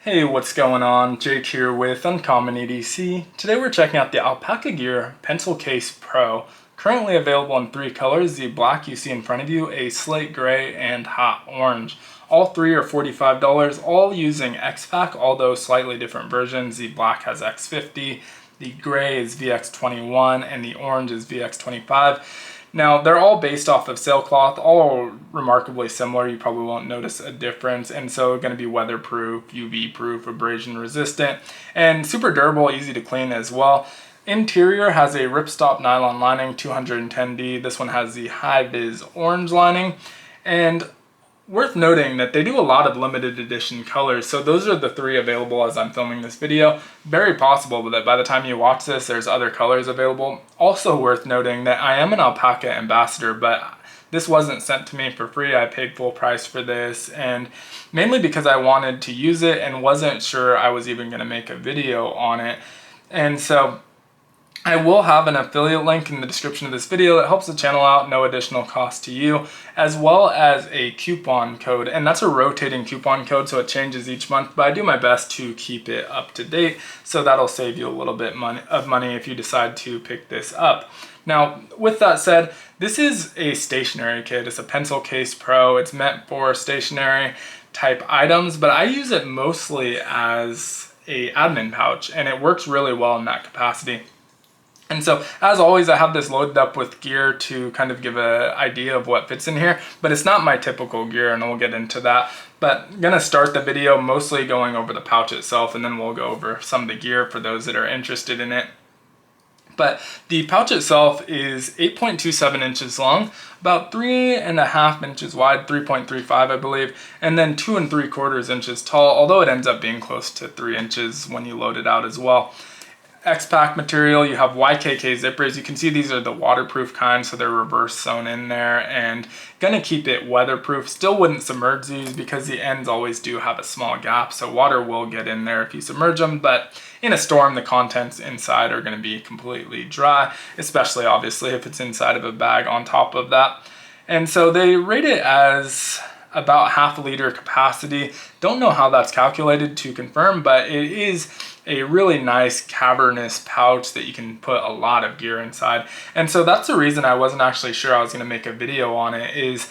Hey, what's going on? Jake here with Uncommon EDC. Today we're checking out the Alpaka Gear Pencil Case Pro. Currently available in three colors, the black you see in front of you, a slate gray, and hot orange. All three are $45, all using Xpac, although slightly different versions. The black has X50, the gray is VX21, and the orange is VX25. Now, they're all based off of sailcloth, all remarkably similar. You probably won't notice a difference. And so going to be weatherproof, UV proof, abrasion resistant, and super durable, easy to clean as well. Interior has a Ripstop nylon lining, 210D. This one has the high-vis orange lining. And worth noting that they do a lot of limited edition colors, so those are the three available as I'm filming this video. Very possible that by the time you watch this, there's other colors available. Also worth noting that I am an Alpaka ambassador, but this wasn't sent to me for free. I paid full price for this, and mainly because I wanted to use it and wasn't sure I was even going to make a video on it. And so I will have an affiliate link in the description of this video that helps the channel out, no additional cost to you, as well as a coupon code. And that's a rotating coupon code, so it changes each month, but I do my best to keep it up to date, so that'll save you a little bit of money if you decide to pick this up. Now, with that said, this is a stationary kit. It's a Pencil Case Pro. It's meant for stationary type items, but I use it mostly as a admin pouch, and it works really well in that capacity. And so, as always, I have this loaded up with gear to kind of give an idea of what fits in here, but it's not my typical gear, and we'll get into that. But I'm gonna start the video mostly going over the pouch itself, and then we'll go over some of the gear for those that are interested in it. But the pouch itself is 8.27 inches long, about 3.5 inches wide, 3.35 I believe, and then 2 3/4 inches tall, although it ends up being close to 3 inches when you load it out as well. Xpac material, you have YKK zippers. You can see these are the waterproof kind, so they're reverse sewn in there and gonna keep it weatherproof. Still wouldn't submerge these because the ends always do have a small gap, so water will get in there if you submerge them, but in a storm, the contents inside are gonna be completely dry, especially obviously if it's inside of a bag on top of that. And so they rate it as about half a liter capacity. Don't know how that's calculated to confirm, but it is a really nice cavernous pouch that you can put a lot of gear inside. And so that's the reason I wasn't actually sure I was gonna make a video on it. Is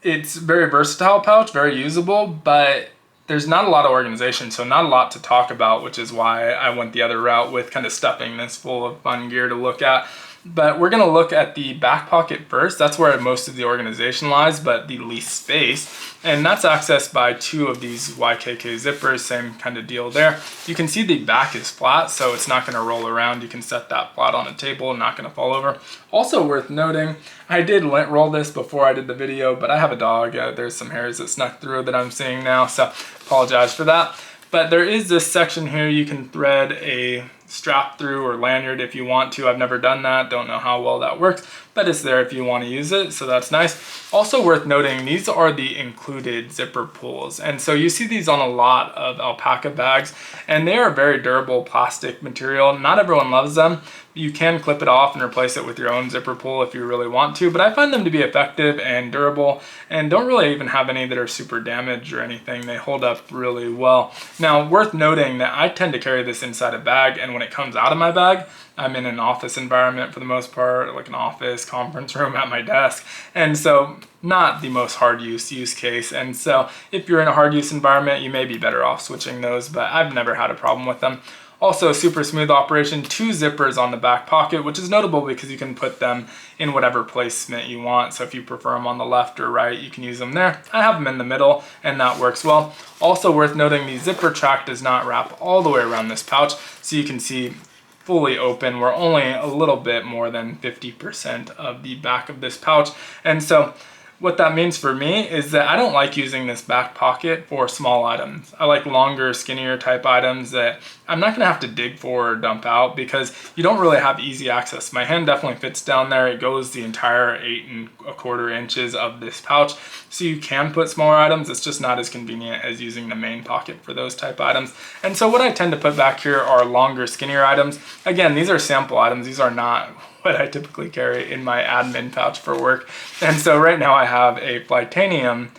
it's very versatile pouch, very usable, but there's not a lot of organization, so not a lot to talk about, which is why I went the other route with kind of stuffing this full of fun gear to look at. But we're gonna look at the back pocket first. That's where most of the organization lies, but the least space. And that's accessed by two of these YKK zippers, same kind of deal there. You can see the back is flat, so it's not gonna roll around. You can set that flat on a table, not gonna fall over. Also worth noting, I did lint roll this before I did the video, but I have a dog. There's some hairs that snuck through that I'm seeing now, so apologize for that. But there is this section here you can thread a strap through or lanyard if you want to. I've never done that, don't know how well that works, but it's there if you want to use it, so that's nice. Also worth noting, these are the included zipper pulls, and so you see these on a lot of Alpaka bags, and they are very durable plastic material. Not everyone loves them. You can clip it off and replace it with your own zipper pull if you really want to, but I find them to be effective and durable and don't really even have any that are super damaged or anything. They hold up really well. Now, worth noting that I tend to carry this inside a bag, and when it comes out of my bag, I'm in an office environment for the most part, like an office, conference room at my desk. And so not the most hard use case. And so if you're in a hard use environment, you may be better off switching those, but I've never had a problem with them. Also, super smooth operation, 2 zippers on the back pocket, which is notable because you can put them in whatever placement you want. So if you prefer them on the left or right, you can use them there. I have them in the middle, and that works well. Also worth noting, the zipper track does not wrap all the way around this pouch, so you can see fully open. We're only a little bit more than 50% of the back of this pouch. And so what that means for me is that I don't like using this back pocket for small items. I like longer, skinnier type items that I'm not gonna have to dig for or dump out because you don't really have easy access. My hand definitely fits down there. It goes the entire 8.25 inches of this pouch. So you can put smaller items. It's just not as convenient as using the main pocket for those type items. And so what I tend to put back here are longer, skinnier items. Again, these are sample items. These are not what I typically carry in my admin pouch for work. And so right now I have a Flightanium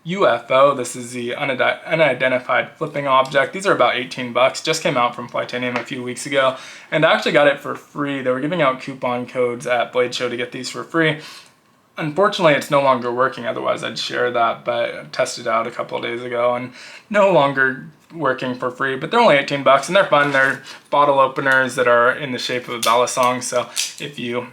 UFO. This is the unidentified flipping object. These are about 18 bucks. Just came out from Flightanium a few weeks ago, and I actually got it for free. They were giving out coupon codes at Blade Show to get these for free. Unfortunately, it's no longer working. Otherwise, I'd share that, but I tested it out a couple of days ago and no longer working for free. But they're only 18 bucks and they're fun. They're bottle openers that are in the shape of a balisong. So if you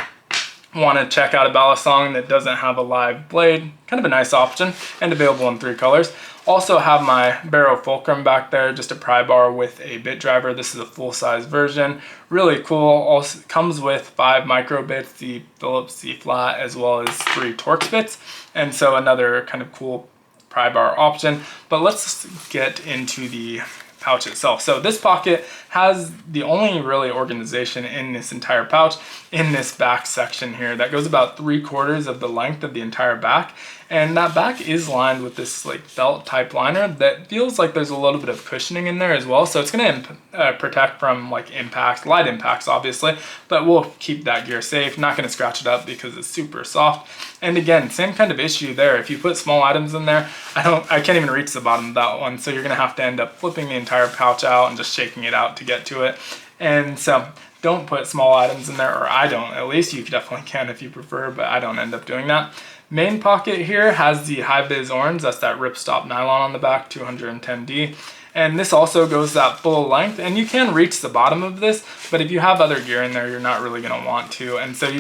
want to check out a balisong that doesn't have a live blade, kind of a nice option, and available in 3 colors. Also have my Barrow Fulcrum back there, just a pry bar with a bit driver. This is a full-size version. Really cool. Also comes with 5 micro bits, the Phillips C-flat, as well as 3 Torx bits. And so another kind of cool pry bar option. But let's get into the pouch itself. So this pocket has the only really organization in this entire pouch in this back section here that goes about 3/4 of the length of the entire back. And that back is lined with this like felt type liner that feels like there's a little bit of cushioning in there as well. So it's going to protect from like impacts, light impacts obviously, but we'll keep that gear safe. Not going to scratch it up because it's super soft. And again, same kind of issue there. If you put small items in there, I can't even reach the bottom of that one. So you're going to have to end up flipping the entire pouch out and just shaking it out to get to it. And so don't put small items in there, or I don't. At least you definitely can if you prefer, but I don't end up doing that. Main pocket here has the high vis orange. That's that Ripstop nylon on the back, 210D. And this also goes that full length, and you can reach the bottom of this, but if you have other gear in there, you're not really going to want to. And so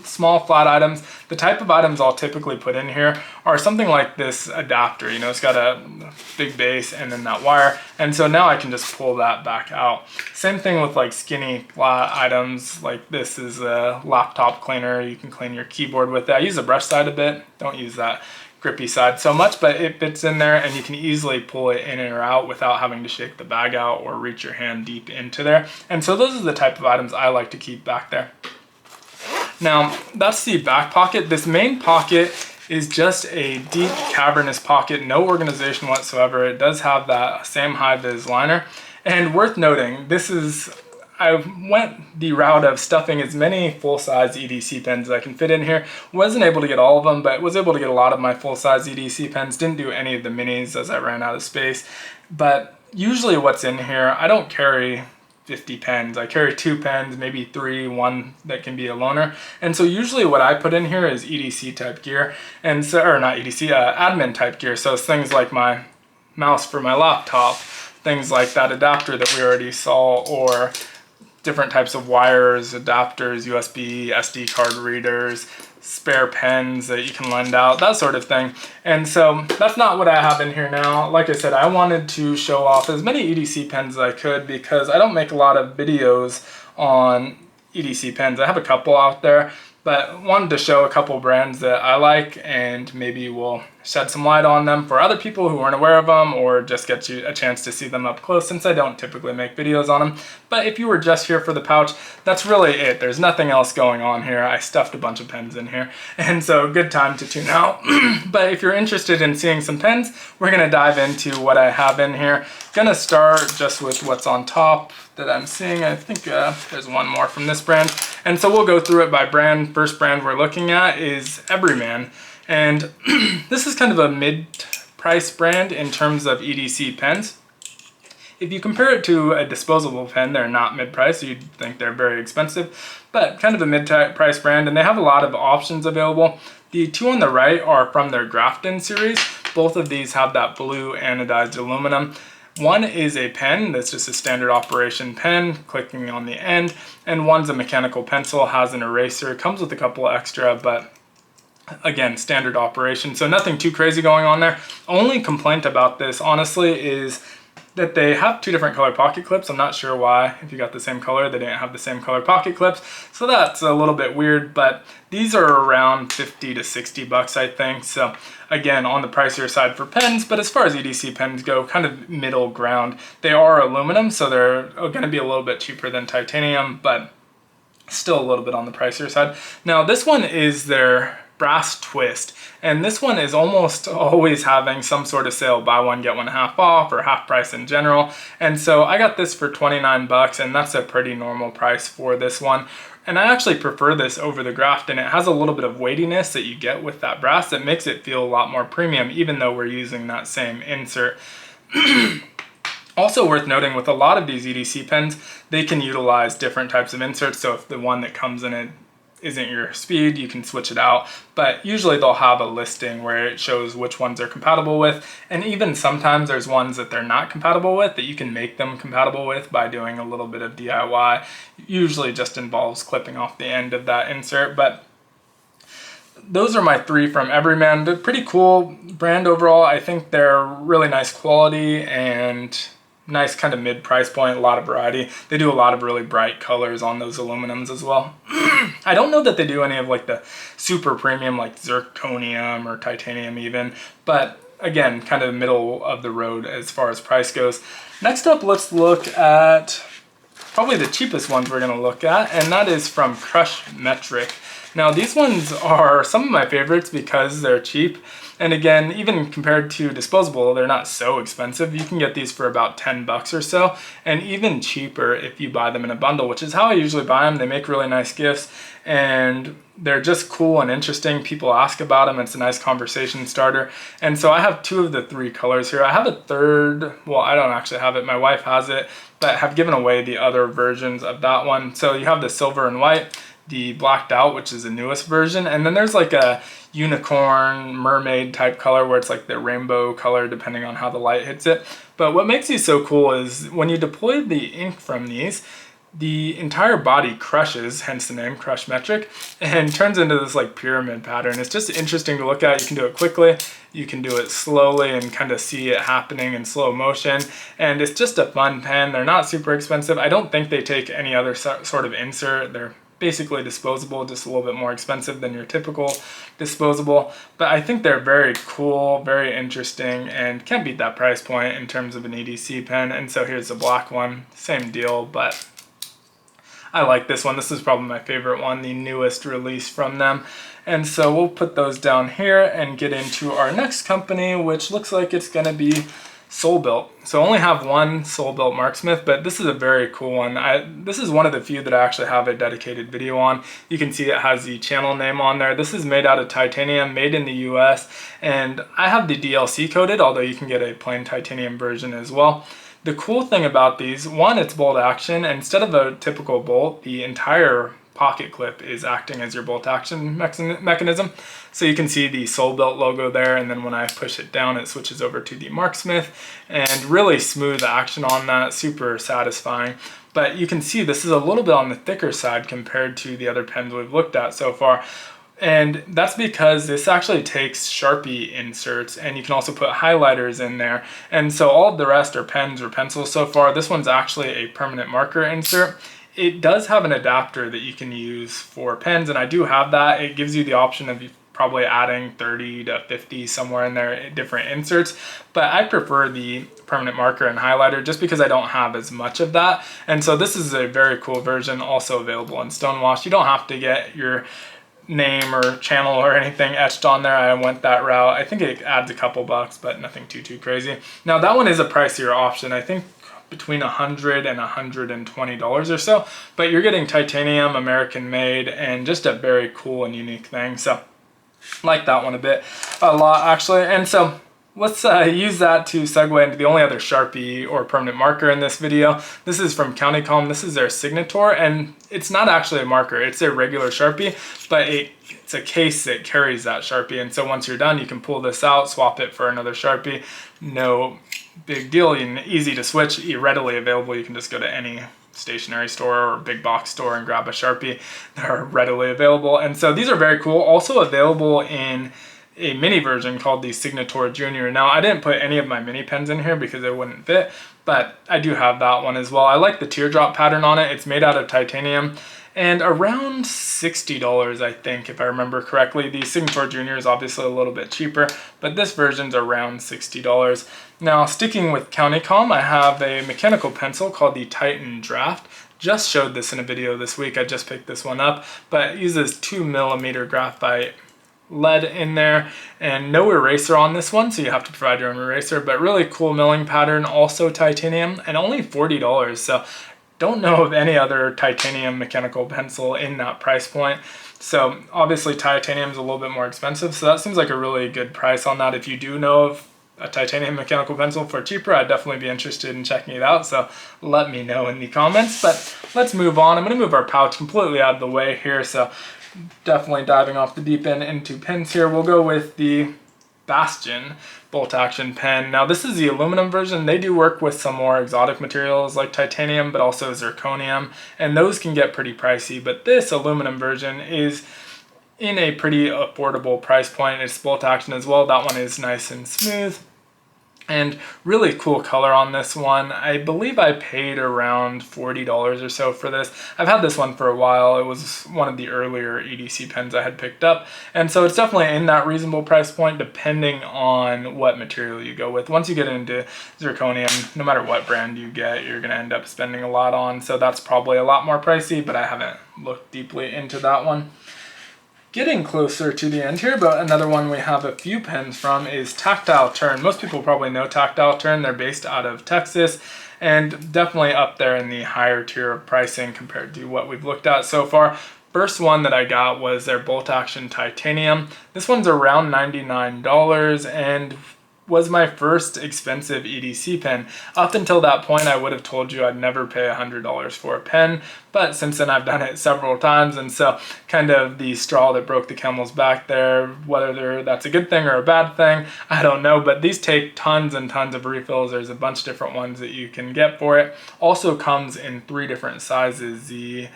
small flat items, the type of items I'll typically put in here are something like this adapter. You know, it's got a big base and then that wire, and so now I can just pull that back out. Same thing with like skinny flat items, like this is a laptop cleaner. You can clean your keyboard with it. I use the brush side a bit, don't use that grippy side so much, but it fits in there and you can easily pull it in or out without having to shake the bag out or reach your hand deep into there. And so those are the type of items I like to keep back there. Now that's the back pocket. This main pocket is just a deep cavernous pocket, no organization whatsoever. It does have that same high vis liner, and worth noting, I went the route of stuffing as many full-size EDC pens as I can fit in here. Wasn't able to get all of them, but was able to get a lot of my full-size EDC pens. Didn't do any of the minis as I ran out of space. But usually what's in here, I don't carry 50 pens. I carry 2 pens, maybe 3, 1 that can be a loaner. And so usually what I put in here is EDC type gear, and so, or not EDC, admin type gear. So it's things like my mouse for my laptop, things like that adapter that we already saw, or different types of wires, adapters, USB, SD card readers, spare pens that you can lend out, that sort of thing. And so that's not what I have in here now. Like I said, I wanted to show off as many EDC pens as I could because I don't make a lot of videos on EDC pens. I have a couple out there, but wanted to show a couple brands that I like, and maybe we'll shed some light on them for other people who aren't aware of them, or just get you a chance to see them up close, since I don't typically make videos on them. But if you were just here for the pouch, that's really it. There's nothing else going on here. I stuffed a bunch of pens in here, and so good time to tune out. But if you're interested in seeing some pens, we're gonna dive into what I have in here. Gonna start just with what's on top that I'm seeing. I think there's one more from this brand. And so we'll go through it by brand. First brand we're looking at is Everyman. And this is kind of a mid-price brand in terms of EDC pens. If you compare it to a disposable pen, they're not mid-price, so you'd think they're very expensive, but kind of a mid-price brand, and they have a lot of options available. The 2 on the right are from their Grafton series. Both of these have that blue anodized aluminum. One is a pen that's just a standard operation pen, clicking on the end, and one's a mechanical pencil, has an eraser, comes with a couple extra, but again, standard operation, so nothing too crazy going on there. Only complaint about this, honestly, is that they have 2 different color pocket clips. I'm not sure why. If you got the same color, they didn't have the same color pocket clips, so that's a little bit weird, but these are around 50 to 60 bucks, I think. So again, on the pricier side for pens, but as far as EDC pens go, kind of middle ground. They are aluminum, so they're going to be a little bit cheaper than titanium, but still a little bit on the pricier side. Now this one is their brass twist, and this one is almost always having some sort of sale, buy one get one half off, or half price in general. And so I got this for 29 bucks, and that's a pretty normal price for this one. And I actually prefer this over the Grafton. It has a little bit of weightiness that you get with that brass that makes it feel a lot more premium, even though we're using that same insert. Also worth noting, with a lot of these EDC pens, they can utilize different types of inserts. So if the one that comes in it isn't your speed, you can switch it out. But usually they'll have a listing where it shows which ones they're compatible with. And even sometimes there's ones that they're not compatible with that you can make them compatible with by doing a little bit of DIY. Usually just involves clipping off the end of that insert. But those are my 3 from Everyman. They're pretty cool brand overall. I think they're really nice quality and nice kind of mid price point, a lot of variety. They do a lot of really bright colors on those aluminums as well. I don't know that they do any of like the super premium like zirconium or titanium even, but again, kind of middle of the road as far as price goes. Next up, let's look at probably the cheapest ones we're gonna look at, and that is from Crush Metric. Now these ones are some of my favorites because they're cheap. And again, even compared to disposable, they're not so expensive. You can get these for about 10 bucks or so, and even cheaper if you buy them in a bundle, which is how I usually buy them. They make really nice gifts, and they're just cool and interesting. People ask about them. It's a nice conversation starter. And so I have 2 of the 3 colors here. I have a third, well, I don't actually have it. My wife has it, but have given away the other versions of that one. So you have the silver and white, the blacked out, which is the newest version, and then there's like a unicorn mermaid type color where it's like the rainbow color depending on how the light hits it. But what makes these so cool is when you deploy the ink from these, the entire body crushes, hence the name Crush Metric, and turns into this like pyramid pattern. It's just interesting to look at. You can do it quickly, you can do it slowly and kind of see it happening in slow motion, and it's just a fun pen. They're not super expensive. I don't think they take any other sort of insert. They're basically disposable, just a little bit more expensive than your typical disposable. But I think they're very cool, very interesting, and can't beat that price point in terms of an EDC pen. And so here's the black one, same deal, but I like this one. This is probably my favorite one, the newest release from them. And so we'll put those down here and get into our next company, which looks like it's gonna be SoulBuilt. So I only have one SoulBuilt Marksmith, but this is a very cool one. This is one of the few that I actually have a dedicated video on. You can see it has the channel name on there. This is made out of titanium, made in the US, and I have the DLC coated, although you can get a plain titanium version as well. The cool thing about these, one, it's bolt action, and instead of a typical bolt, the entire pocket clip is acting as your bolt action mechanism. So you can see the SoulBuilt logo there, and then when I push it down, it switches over to the Marksmith, and really smooth action on that, super satisfying. But you can see this is a little bit on the thicker side compared to the other pens we've looked at so far. And that's because this actually takes Sharpie inserts, and you can also put highlighters in there. And so all of the rest are pens or pencils so far. This one's actually a permanent marker insert. It does have an adapter that you can use for pens, and I do have that. It gives you the option of probably adding 30 to 50 somewhere in there, different inserts. But I prefer the permanent marker and highlighter just because I don't have as much of that. And so this is a very cool version, also available in Stonewash. You don't have to get your name or channel or anything etched on there. I went that route. I think it adds a couple bucks, but nothing too crazy. Now that one is a pricier option. I think between $100 and $120 or so, but you're getting titanium, American made, and just a very cool and unique thing. So like that one a lot actually. And so let's use that to segue into the only other Sharpie or permanent marker in this video. This is from Cycom. This is their Signator, and it's not actually a marker. It's a regular Sharpie, but it's a case that carries that Sharpie. And so once you're done, you can pull this out, swap it for another Sharpie. No big deal, and easy to switch, readily available. You can just go to any stationery store or big box store and grab a Sharpie. They're readily available. And so these are very cool. Also available in a mini version called the Signator Junior. Now I didn't put any of my mini pens in here because they wouldn't fit, but I do have that one as well. I like the teardrop pattern on it. It's made out of titanium and around $60, I think, if I remember correctly. The Signator Junior is obviously a little bit cheaper, but this version's around $60. Now, sticking with Cycom, I have a mechanical pencil called the Titan Draft. Just showed this in a video this week. I just picked this one up, but it uses 2mm graphite lead in there and no eraser on this one, so you have to provide your own eraser, but really cool milling pattern, also titanium, and only $40. So don't know of any other titanium mechanical pencil in that price point. So obviously titanium is a little bit more expensive, so that seems like a really good price on that. If you do know of a titanium mechanical pencil for cheaper, I'd definitely be interested in checking it out, so let me know in the comments. But let's move on. I'm going to move our pouch completely out of the way here, so definitely diving off the deep end into pens here. We'll go with the Bastion bolt action pen. Now this is the aluminum version. They do work with some more exotic materials like titanium, but also zirconium, and those can get pretty pricey. But this aluminum version is in a pretty affordable price point. It's bolt action as well. That one is nice and smooth. And really cool color on this one. I believe I paid around $40 or so for this. I've had this one for a while. It was one of the earlier EDC pens I had picked up. And so it's definitely in that reasonable price point depending on what material you go with. Once you get into zirconium, no matter what brand you get, you're gonna end up spending a lot on. So that's probably a lot more pricey, but I haven't looked deeply into that one. Getting closer to the end here, but another one we have a few pens from is Tactile Turn. Most people probably know Tactile Turn. They're based out of Texas and definitely up there in the higher tier of pricing compared to what we've looked at so far. First one that I got was their bolt action titanium. This one's around $99 and was my first expensive EDC pen. Up until that point, I would have told you I'd never pay $100 for a pen, but since then I've done it several times, and so kind of the straw that broke the camel's back there, whether that's a good thing or a bad thing, I don't know, but these take tons and tons of refills. There's a bunch of different ones that you can get for it. Also comes in 3 different sizes, the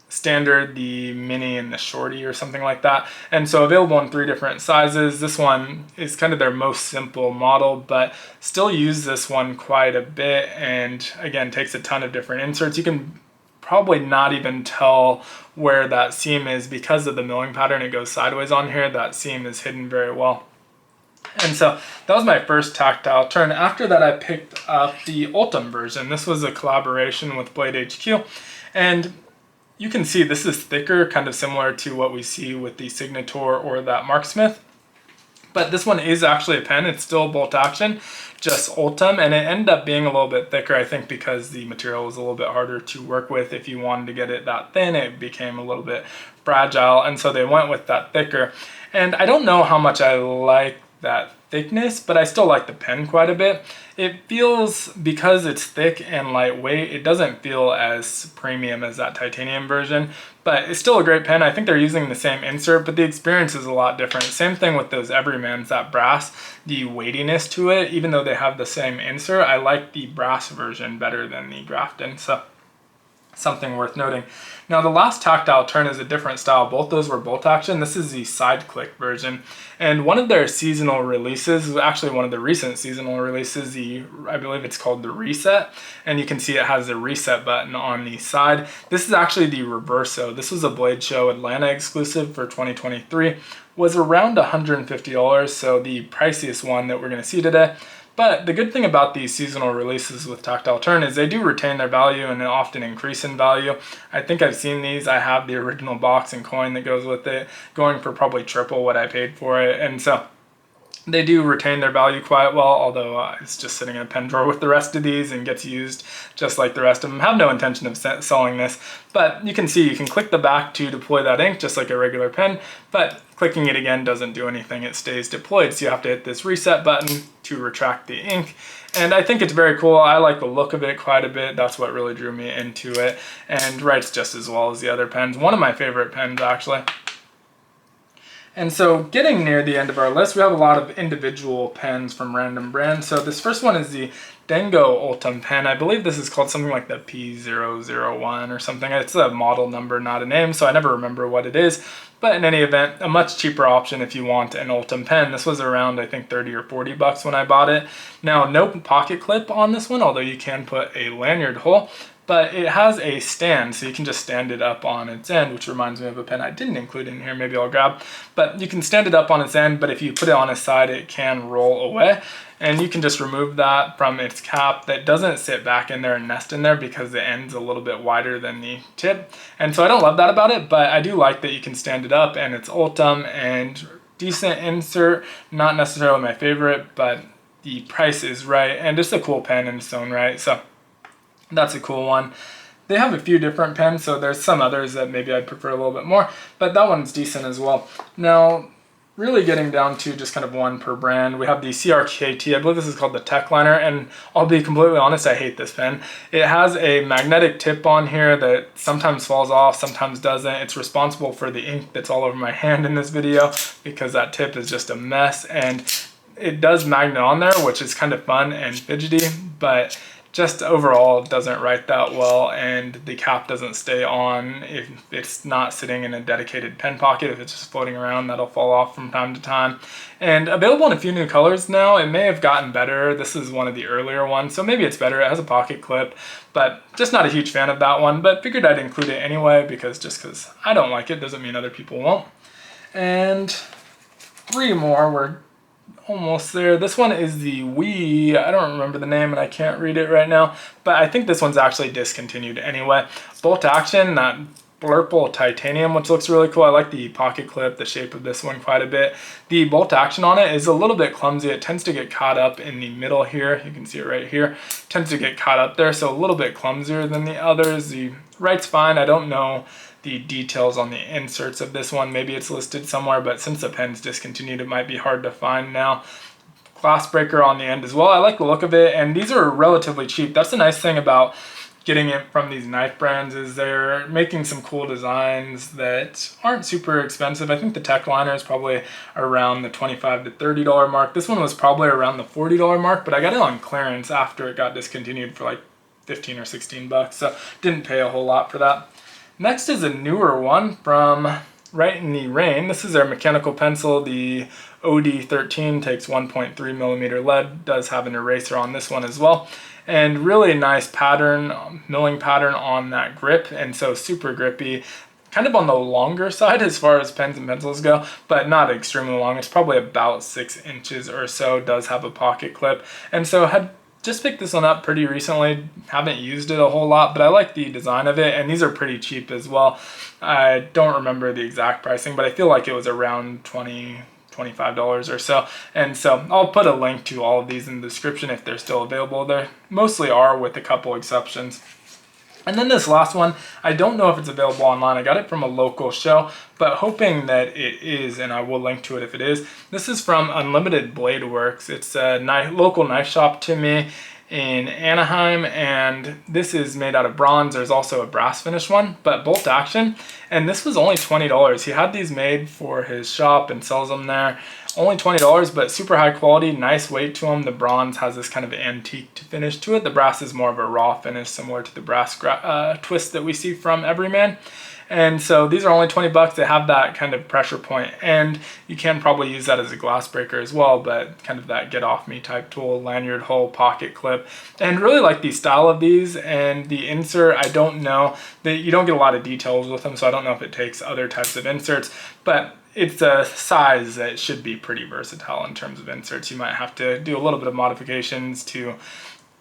standard, the mini, and the shorty or something like that, and so available in 3 different sizes. This one is kind of their most simple model, but still use this one quite a bit, and again takes a ton of different inserts. You can probably not even tell where that seam is because of the milling pattern. It goes sideways on here. That seam is hidden very well. And so that was my first Tactile Turn. After that I picked up the Ultim version. This was a collaboration with Blade HQ, and you can see this is thicker, kind of similar to what we see with the Signator or that Mark Smith. But this one is actually a pen. It's still bolt action, just Ultim, and it ended up being a little bit thicker, I think because the material was a little bit harder to work with. If you wanted to get it that thin, it became a little bit fragile, and so they went with that thicker. And I don't know how much I like that thickness, but I still like the pen quite a bit. It feels, because it's thick and lightweight, it doesn't feel as premium as that titanium version, but it's still a great pen. I think they're using the same insert, but the experience is a lot different. Same thing with those Everymans, that brass, the weightiness to it, even though they have the same insert, I like the brass version better than the Grafton, so something worth noting. Now the last Tactile Turn is a different style. Both those were bolt action. This is the side click version, and one of their seasonal releases, actually one of the recent seasonal releases, I believe it's called the Reset, and you can see it has the reset button on the side. This is actually the Reverso. This was a Blade Show Atlanta exclusive for 2023. Was around $150, so the priciest one that we're going to see today. But the good thing about these seasonal releases with Tactile Turn is they do retain their value and often increase in value. I think I've seen these. I have the original box and coin that goes with it, going for probably triple what I paid for it. And so they do retain their value quite well, although it's just sitting in a pen drawer with the rest of these and gets used just like the rest of them. I have no intention of selling this, but you can see you can click the back to deploy that ink just like a regular pen, but clicking it again doesn't do anything. It stays deployed, so you have to hit this reset button to retract the ink. And I think it's very cool. I like the look of it quite a bit. That's what really drew me into it, and writes just as well as the other pens. One of my favorite pens, actually. And so getting near the end of our list, we have a lot of individual pens from random brands. So this first one is the Dingo Ultim pen. I believe this is called something like the P001 or something. It's a model number, not a name, so I never remember what it is. But in any event, a much cheaper option if you want an Ultim pen. This was around, I think, 30 or 40 bucks when I bought it. Now, no pocket clip on this one, although you can put a lanyard hole. But it has a stand, so you can just stand it up on its end, which reminds me of a pen I didn't include in here, maybe I'll grab. But you can stand it up on its end, but if you put it on its side, it can roll away. And you can just remove that from its cap. That doesn't sit back in there and nest in there because the end's a little bit wider than the tip. And so I don't love that about it, but I do like that you can stand it up, and it's Ultim and decent insert. Not necessarily my favorite, but the price is right, and it's a cool pen in its own right. So that's a cool one. They have a few different pens, so there's some others that maybe I'd prefer a little bit more, but that one's decent as well. Now, really getting down to just kind of one per brand, we have the CRKT. I believe this is called the Tech Liner, and I'll be completely honest, I hate this pen. It has a magnetic tip on here that sometimes falls off, sometimes doesn't. It's responsible for the ink that's all over my hand in this video because that tip is just a mess, and it does magnet on there, which is kind of fun and fidgety, but just overall doesn't write that well, and the cap doesn't stay on if it's not sitting in a dedicated pen pocket. If it's just floating around, that'll fall off from time to time. And available in a few new colors now. It may have gotten better. This is one of the earlier ones, so maybe it's better. It has a pocket clip, but just not a huge fan of that one, but figured I'd include it anyway because I don't like it doesn't mean other people won't. And 3 more. We're almost there. This one is the I don't remember the name and I can't read it right now, but I think this one's actually discontinued anyway. Bolt action, that Blurple titanium, which looks really cool. I like the pocket clip, the shape of this one quite a bit. The bolt action on it is a little bit clumsy. It tends to get caught up in the middle here. You can see it right here. It tends to get caught up there, so a little bit clumsier than the others. The write's fine. I don't know the details on the inserts of this one. Maybe it's listed somewhere, but since the pen's discontinued, it might be hard to find now. Glass breaker on the end as well. I like the look of it, and these are relatively cheap. That's the nice thing about getting it from these knife brands, is they're making some cool designs that aren't super expensive. I think the Tech Liner is probably around the $25 to $30 mark. This one was probably around the $40 mark, but I got it on clearance after it got discontinued for like 15 or 16 bucks, so didn't pay a whole lot for that. Next is a newer one from Right in the Rain. This is their mechanical pencil. The OD13 takes 1.3 millimeter lead, does have an eraser on this one as well. And really nice pattern, milling pattern on that grip, and so super grippy. Kind of on the longer side as far as pens and pencils go, but not extremely long. It's probably about 6 inches or so, does have a pocket clip. And so had just picked this one up pretty recently, haven't used it a whole lot, but I like the design of it, and these are pretty cheap as well. I don't remember the exact pricing, but I feel like it was around $25 or so. And so I'll put a link to all of these in the description if they're still available. They mostly are, with a couple exceptions. And then this last one, I don't know if it's available online. I got it from a local show, but hoping that it is, and I will link to it if it is. This is from Unlimited Blade Works. It's a local knife shop to me in Anaheim, and this is made out of bronze. There's also a brass finish one, but bolt action, and this was only $20. He had these made for his shop and sells them there. Only $20, but super high quality, nice weight to them. The bronze has this kind of antique finish to it. The brass is more of a raw finish, similar to the brass twist that we see from Everyman. And so these are only 20 bucks. They have that kind of pressure point, and you can probably use that as a glass breaker as well, but kind of that get off me type tool, lanyard hole, pocket clip. And really like the style of these, and the insert, I don't know. You don't get a lot of details with them, so I don't know if it takes other types of inserts, but it's a size that should be pretty versatile in terms of inserts. You might have to do a little bit of modifications to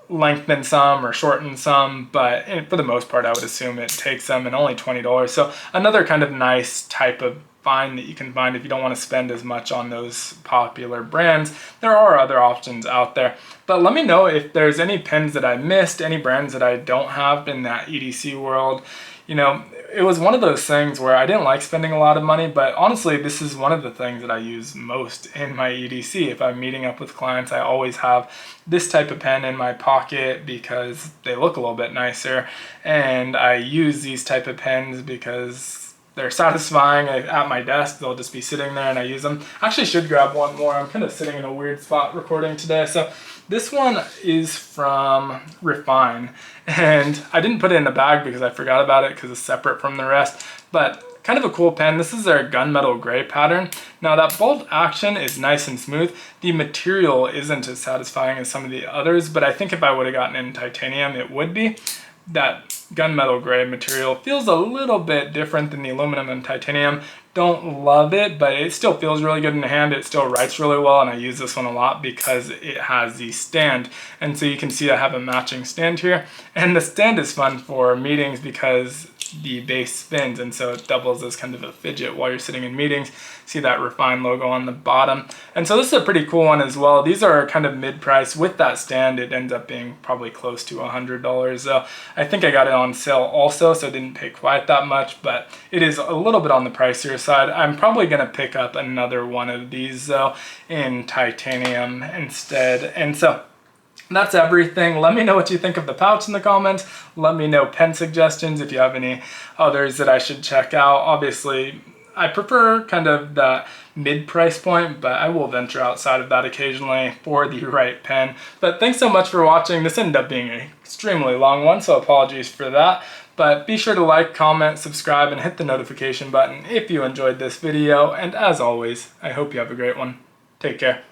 lengthen some or shorten some, but for the most part I would assume it takes them, and only $20. So another kind of nice type of find that you can find if you don't want to spend as much on those popular brands. There are other options out there, but let me know if there's any pens that I missed, any brands that I don't have in that EDC world. You know, it was one of those things where I didn't like spending a lot of money, but honestly, this is one of the things that I use most in my EDC. If I'm meeting up with clients, I always have this type of pen in my pocket because they look a little bit nicer, and I use these type of pens because they're satisfying. At my desk, they'll just be sitting there and I use them. I actually should grab one more. I'm kind of sitting in a weird spot recording today. So this one is from Refine, and I didn't put it in the bag because I forgot about it because it's separate from the rest, but kind of a cool pen. This is their gunmetal gray pattern. Now that bolt action is nice and smooth. The material isn't as satisfying as some of the others, but I think if I would have gotten in titanium, it would be. That gunmetal gray material feels a little bit different than the aluminum and titanium. Don't love it, but it still feels really good in the hand. It still writes really well, and I use this one a lot because it has the stand. And so you can see I have a matching stand here. And the stand is fun for meetings because the base spins, and so it doubles as kind of a fidget while you're sitting in meetings. See that Refine logo on the bottom. And so this is a pretty cool one as well. These are kind of mid-price. With that stand, it ends up being probably close to $100. So I think I got it on sale also, so I didn't pay quite that much, but it is a little bit on the pricier side. I'm probably gonna pick up another one of these though in titanium instead. And so that's everything. Let me know what you think of the pouch in the comments. Let me know pen suggestions if you have any others that I should check out. Obviously, I prefer kind of that mid-price point, but I will venture outside of that occasionally for the right pen. But thanks so much for watching. This ended up being an extremely long one, so apologies for that. But be sure to like, comment, subscribe, and hit the notification button if you enjoyed this video. And as always, I hope you have a great one. Take care.